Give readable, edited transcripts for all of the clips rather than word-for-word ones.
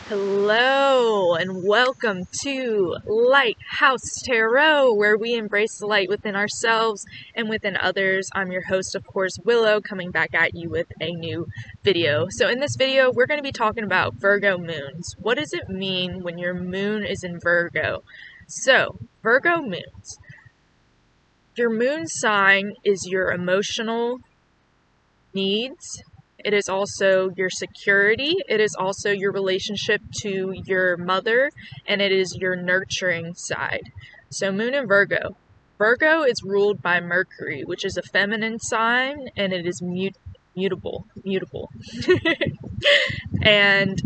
Hello and welcome to Lighthouse Tarot, where we embrace the light within ourselves and within others. I'm your host, of course, Willow, coming back at you with a new video. So in this video, we're going to be talking about Virgo moons. What does it mean when your moon is in Virgo? So, Virgo moons. Your moon sign is your emotional needs. It is also your security. It is also your relationship to your mother, and it is your nurturing side. So Moon in Virgo. Virgo is ruled by Mercury, which is a feminine sign, and it is mutable. And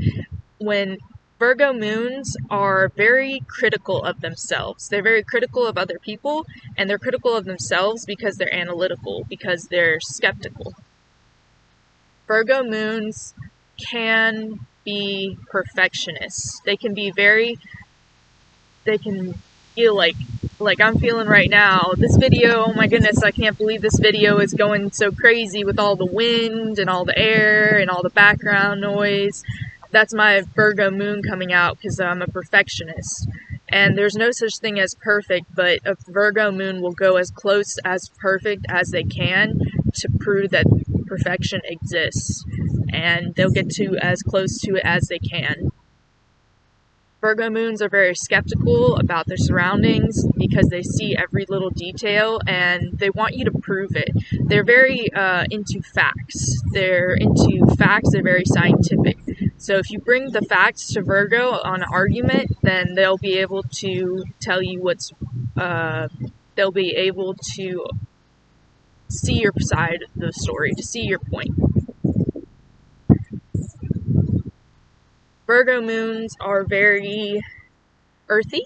when Virgo moons are very critical of themselves. They're very critical of other people, and they're critical of themselves because they're analytical, because they're skeptical. Virgo moons can be perfectionists. They can feel like I'm feeling right now. This video, oh my goodness, I can't believe this video is going so crazy with all the wind and all the air and all the background noise. That's my Virgo moon coming out because I'm a perfectionist. And there's no such thing as perfect, but a Virgo moon will go as close as perfect as they can to prove that perfection exists, and they'll get to as close to it as they can. Virgo moons are very skeptical about their surroundings because they see every little detail and they want you to prove it. They're very into facts. They're very scientific. So if you bring the facts to Virgo on an argument, then they'll be able to tell you they'll be able to see your side of the story, to see your point. Virgo moons are very earthy.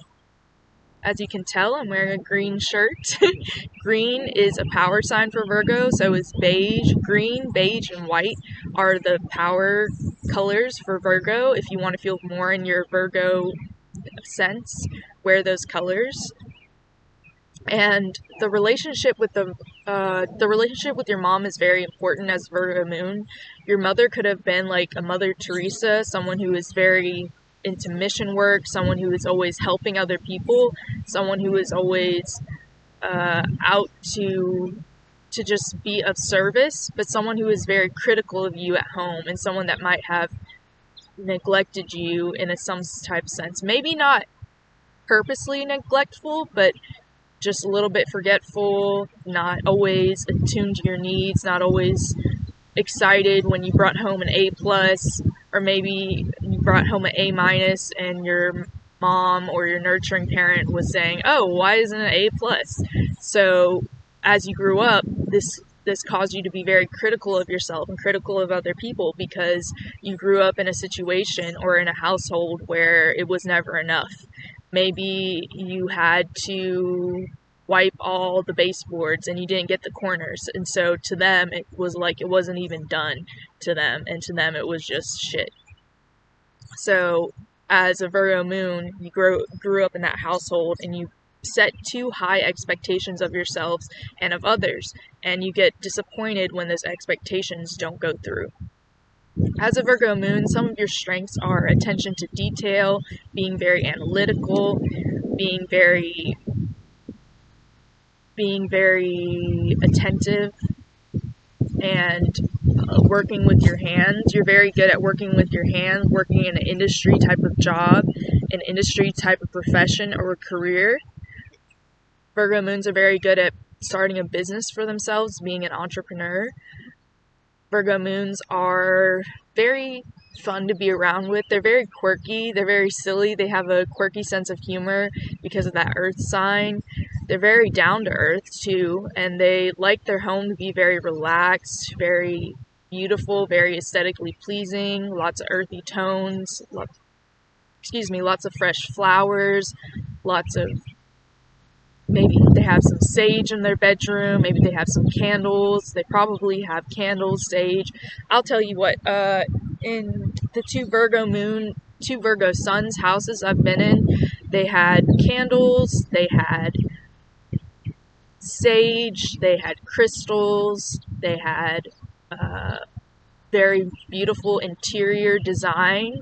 As you can tell, I'm wearing a green shirt. Green is a power sign for Virgo, so is beige. Green, beige, and white are the power colors for Virgo. If you want to feel more in your Virgo sense, wear those colors. And the relationship with your mom is very important as Virgo moon. Your mother could have been like a Mother Teresa, someone who is very into mission work, someone who is always helping other people, someone who is always out to just be of service, but someone who is very critical of you at home, and someone that might have neglected you in some type of sense. Maybe not purposely neglectful, but just a little bit forgetful, not always attuned to your needs, not always excited when you brought home an A+, or maybe you brought home an A- and your mom or your nurturing parent was saying, oh, why isn't it A+? So as you grew up, this caused you to be very critical of yourself and critical of other people because you grew up in a situation or in a household where it was never enough. Maybe you had to wipe all the baseboards and you didn't get the corners, and so to them it was like it wasn't even done to them, and to them it was just shit. So as a Virgo moon, you grew up in that household and you set too high expectations of yourselves and of others, and you get disappointed when those expectations don't go through. As a Virgo moon, some of your strengths are attention to detail, being very analytical, being very attentive, and working with your hands. You're very good at working with your hands, working in an industry type of job, an industry type of profession or a career. Virgo moons are very good at starting a business for themselves, being an entrepreneur. Virgo moons are very fun to be around with. They're very quirky, they're very silly, they have a quirky sense of humor because of that earth sign. They're very down to earth too, and they like their home to be very relaxed, very beautiful, very aesthetically pleasing, lots of earthy tones, lots of fresh flowers, maybe they have some sage in their bedroom, maybe they have some candles, they probably have candles, sage. I'll tell you what, in the two Virgo Suns houses I've been in, they had candles, they had sage, they had crystals, they had very beautiful interior design,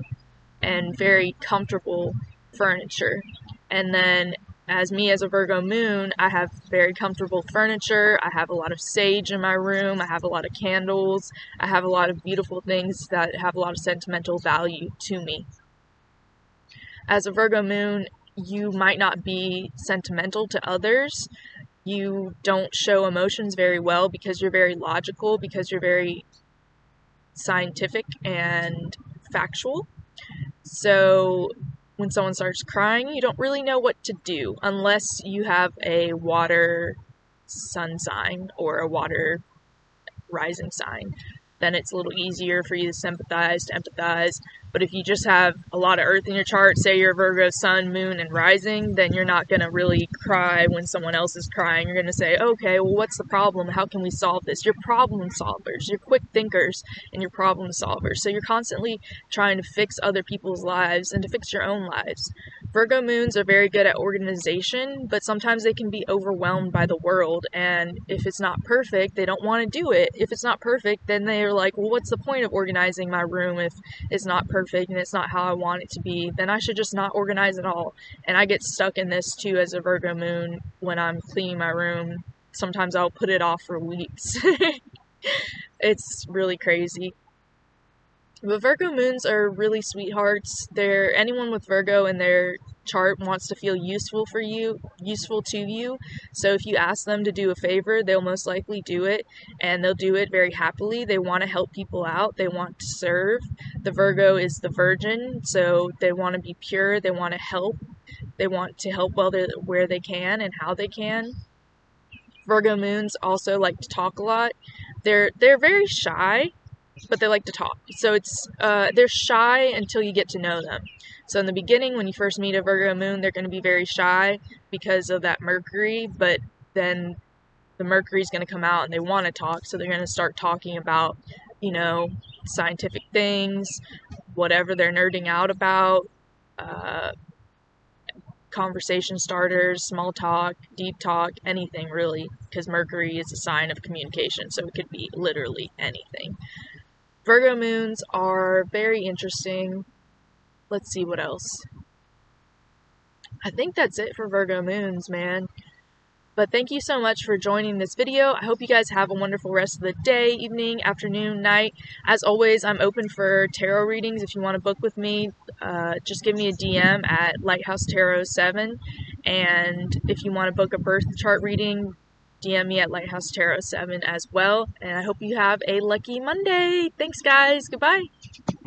and very comfortable furniture. And then as me as a Virgo moon, I have very comfortable furniture. I have a lot of sage in my room. I have a lot of candles. I have a lot of beautiful things that have a lot of sentimental value to me. As a Virgo moon, you might not be sentimental to others. You don't show emotions very well because you're very logical, because you're very scientific and factual. So when someone starts crying, you don't really know what to do unless you have a water sun sign or a water rising sign. Then it's a little easier for you to sympathize, to empathize. But if you just have a lot of earth in your chart, say you're Virgo sun, moon, and rising, then you're not going to really cry when someone else is crying. You're going to say, okay, well, what's the problem? How can we solve this? You're problem solvers. You're quick thinkers, and you're problem solvers. So you're constantly trying to fix other people's lives and to fix your own lives. Virgo moons are very good at organization, but sometimes they can be overwhelmed by the world. And if it's not perfect, they don't want to do it. If it's not perfect, then they're like, well, what's the point of organizing my room if it's not perfect and it's not how I want it to be? Then I should just not organize at all. And I get stuck in this too as a Virgo moon when I'm cleaning my room. Sometimes I'll put it off for weeks. It's really crazy. But Virgo moons are really sweethearts. Anyone with Virgo in their chart wants to feel useful to you. So if you ask them to do a favor, they'll most likely do it, and they'll do it very happily. They want to help people out. They want to serve. The Virgo is the virgin, so they want to be pure. They want to help. They want to help where they can and how they can. Virgo moons also like to talk a lot. They're very shy, but they like to talk. So they're shy until you get to know them. So in the beginning, when you first meet a Virgo moon, they're going to be very shy because of that Mercury, but then the Mercury is going to come out and they want to talk, so they're going to start talking about, scientific things, whatever they're nerding out about, conversation starters, small talk, deep talk, anything really, because Mercury is a sign of communication, so it could be literally anything. Virgo moons are very interesting. Let's see what else. I think that's it for Virgo moons, man. But thank you so much for joining this video. I hope you guys have a wonderful rest of the day, evening, afternoon, night. As always, I'm open for tarot readings. If you want to book with me, just give me a DM at Lighthouse Tarot 7. And if you want to book a birth chart reading, DM me at Lighthouse Tarot 7 as well. And I hope you have a lucky Monday. Thanks, guys. Goodbye.